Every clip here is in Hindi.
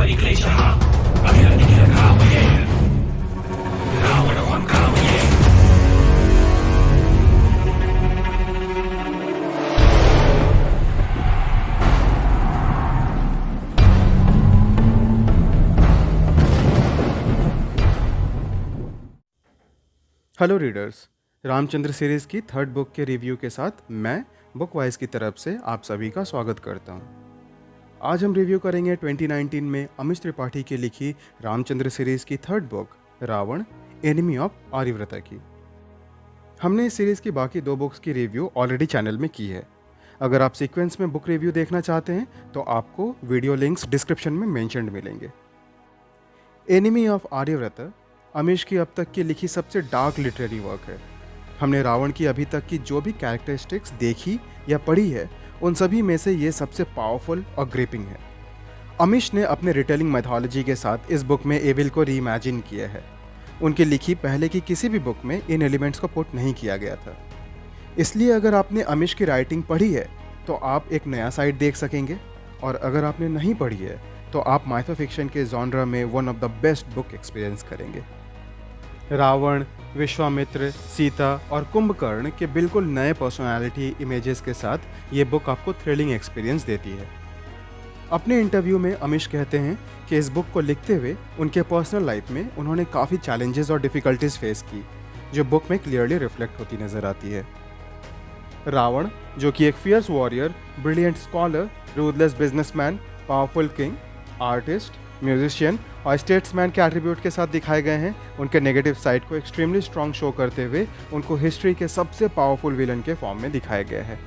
परिक्लेशः अखिलनिखिलकामये रावणवं कामये। हेलो रीडर्स, रामचंद्र सीरीज़ की थर्ड बुक के रिव्यू के साथ मैं बुक वाइज की तरफ से आप सभी का स्वागत करता हूं। आज हम रिव्यू करेंगे 2019 में अमिश त्रिपाठी की लिखी रामचंद्र सीरीज़ की third book Raavan enemy of Aryavarta की। हमने इस सीरीज़ की बाकी दो बुक्स की रिव्यू ऑलरेडी चैनल में की है। अगर आप सीक्वेंस में बुक रिव्यू देखना चाहते हैं तो आपको वीडियो लिंक्स डिस्क्रिप्शन में मेंशन्ड मिलेंगे। एनिमी ऑफ आर्यव्रता अमीश की अब तक की लिखी सबसे डार्क लिटरेरी वर्क है। हमने रावण की अभी तक की जो भी कैरेक्टरिस्टिक्स देखी या पढ़ी है उन सभी में से ये सबसे पावरफुल और ग्रिपिंग है। अमीश ने अपने रिटेलिंग मैथोलॉजी के साथ इस बुक में एविल को रीइमेजिन किया है। उनकी लिखी पहले की किसी भी बुक में इन एलिमेंट्स को पुट नहीं किया गया था। इसलिए अगर आपने अमीश की राइटिंग पढ़ी है तो आप एक नया साइड देख सकेंगे, और अगर आपने नहीं पढ़ी है तो आप माइथोफिक्शन के जॉनरा में one of the best book experience करेंगे। रावण, विश्वामित्र, सीता और कुंभकर्ण के बिल्कुल नए पर्सनालिटी इमेजेस के साथ ये बुक आपको थ्रिलिंग एक्सपीरियंस देती है। अपने इंटरव्यू में अमीश कहते हैं कि इस बुक को लिखते हुए उनके पर्सनल लाइफ में उन्होंने काफ़ी चैलेंजेस और डिफ़िकल्टीज फेस की, जो बुक में क्लियरली रिफ्लेक्ट होती नज़र आती है। रावण, जो कि एक fierce warrior, brilliant scholar, ruthless businessman, powerful king, artist, musician और स्टेट्समैन के एट्रीब्यूट के साथ दिखाए गए हैं, उनके नेगेटिव साइड को एक्सट्रीमली स्ट्रॉन्ग शो करते हुए उनको हिस्ट्री के सबसे पावरफुल विलन के फॉर्म में दिखाया गया है।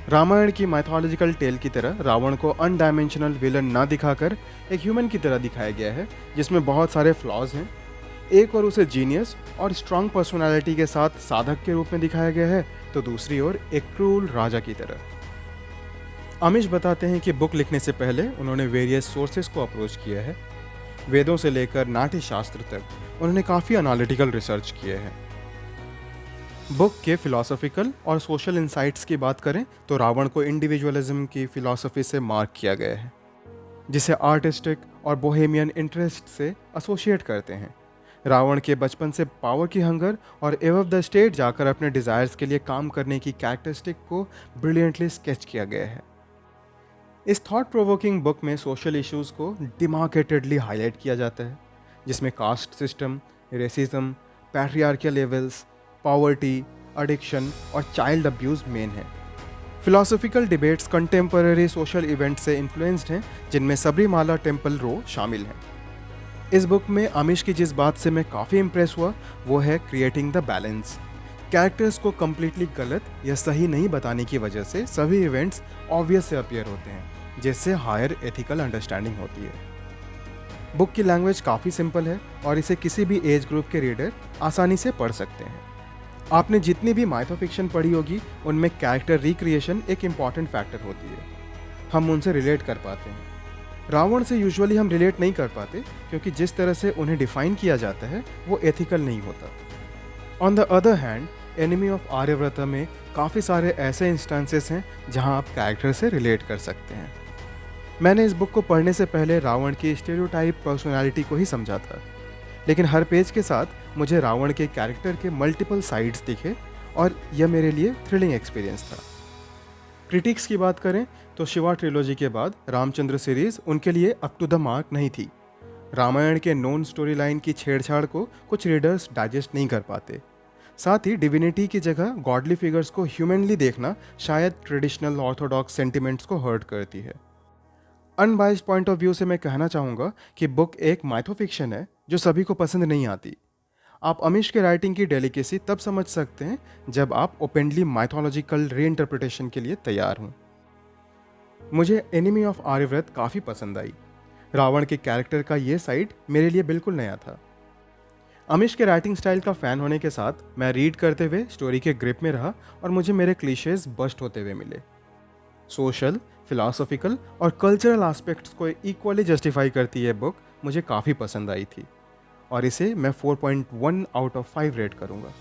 रामायण की माइथोलॉजिकल टेल की तरह रावण को अनडायमेंशनल विलन ना दिखाकर एक ह्यूमन की तरह दिखाया गया है, जिसमें बहुत सारे फ्लॉज हैं। एक और उसे जीनियस और स्ट्रॉन्ग पर्सनैलिटी के साथ साधक के रूप में दिखाया गया है, तो दूसरी ओर एक क्रूल राजा की तरह। अमीश बताते हैं कि बुक लिखने से पहले उन्होंने वेरियस सोर्सेज को अप्रोच किया है। वेदों से लेकर नाट्य शास्त्र तक उन्होंने काफ़ी एनालिटिकल रिसर्च किए हैं। बुक के फिलॉसफिकल और सोशल इंसाइट्स की बात करें तो रावण को इंडिविजुअलिज्म की फिलॉसफी से मार्क किया गया है, जिसे आर्टिस्टिक और बोहेमियन इंटरेस्ट से एसोसिएट करते हैं। रावण के बचपन से पावर की हंगर और एबव द स्टेट जाकर अपने डिज़ायर्स के लिए काम करने की कैरेक्टरिस्टिक को ब्रिलियंटली स्केच किया गया है। इस थॉट प्रोवोकिंग बुक में सोशल इश्यूज़ को डिमार्केटेडली हाईलाइट किया जाता है, जिसमें caste system, racism, patriarchal levels, poverty, addiction और चाइल्ड अब्यूज़ मेन है। Philosophical debates contemporary social event से इन्फ्लुएंस्ड हैं, जिनमें सबरीमाला टेम्पल रो शामिल हैं। इस बुक में अमीश की जिस बात से मैं काफ़ी इम्प्रेस हुआ वो है क्रिएटिंग द बैलेंस। कैरेक्टर्स को कम्प्लीटली गलत या सही नहीं बताने की वजह से सभी इवेंट्स ऑब्वियस से अपीयर होते हैं, जिससे हायर एथिकल अंडरस्टैंडिंग होती है। बुक की लैंग्वेज काफ़ी सिंपल है और इसे किसी भी एज ग्रुप के रीडर आसानी से पढ़ सकते हैं। आपने जितनी भी माइथोफिक्शन पढ़ी होगी उनमें कैरेक्टर रिक्रिएशन एक इम्पॉर्टेंट फैक्टर होती है। हम उनसे रिलेट कर पाते हैं। रावण से यूजुअली हम रिलेट नहीं कर पाते क्योंकि जिस तरह से उन्हें डिफाइन किया जाता है वो एथिकल नहीं होता। On the other hand, enemy of Aryavarta में काफ़ी सारे ऐसे इंस्टेंसेस हैं जहां आप कैरेक्टर से रिलेट कर सकते हैं। मैंने इस बुक को पढ़ने से पहले रावण की स्टेरियोटाइप पर्सनालिटी को ही समझा था, लेकिन हर पेज के साथ मुझे रावण के कैरेक्टर के मल्टीपल साइड्स दिखे और यह मेरे लिए थ्रिलिंग एक्सपीरियंस था। क्रिटिक्स की बात करें तो शिवा ट्रिलॉजी के बाद रामचंद्र सीरीज़ उनके लिए अप टू द मार्क नहीं थी। रामायण के नॉन स्टोरी लाइन की छेड़छाड़ को कुछ रीडर्स डाइजेस्ट नहीं कर पाते। साथ ही डिविनिटी की जगह गॉडली फिगर्स को ह्यूमनली देखना शायद ट्रेडिशनल ऑर्थोडॉक्स सेंटिमेंट्स को हर्ट करती है। अनबाइस्ड पॉइंट ऑफ व्यू से मैं कहना चाहूँगा कि बुक एक माइथोफिक्शन है जो सभी को पसंद नहीं आती। आप अमीश के राइटिंग की डेलिकेसी तब समझ सकते हैं जब आप ओपनली माइथोलॉजिकल रीइंटरप्रिटेशन के लिए तैयार हों। मुझे एनिमी ऑफ आर्यव्रत काफ़ी पसंद आई। रावण के कैरेक्टर का ये साइड मेरे लिए बिल्कुल नया था। अमीश के राइटिंग स्टाइल का फ़ैन होने के साथ मैं रीड करते हुए स्टोरी के ग्रिप में रहा और मुझे मेरे क्लीशेज बस्ट होते हुए मिले। सोशल, फिलॉसफिकल और कल्चरल एस्पेक्ट्स को इक्वली जस्टिफाई करती है बुक मुझे काफ़ी पसंद आई थी और इसे मैं 4.1 आउट ऑफ 5 रेट करूँगा।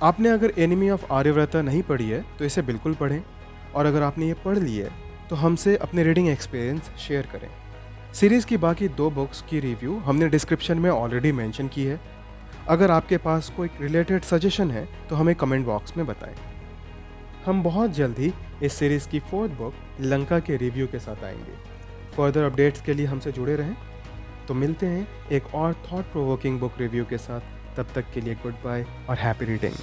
आपने अगर एनिमी ऑफ आर्यव्रता नहीं पढ़ी है तो इसे बिल्कुल पढ़ें, और अगर आपने ये पढ़ ली है तो हमसे अपने रीडिंग एक्सपीरियंस शेयर करें। सीरीज़ की बाकी 2 बुक्स की रिव्यू हमने डिस्क्रिप्शन में ऑलरेडी मेंशन की है। अगर आपके पास कोई रिलेटेड सजेशन है तो हमें कमेंट बॉक्स में बताएं। हम बहुत जल्द ही इस सीरीज़ की 4th बुक लंका के रिव्यू के साथ आएंगे। फर्दर अपडेट्स के लिए हमसे जुड़े रहें। तो मिलते हैं एक और थॉट प्रोवोकिंग बुक रिव्यू के साथ। तब तक के लिए गुड बाय और हैप्पी रीडिंग।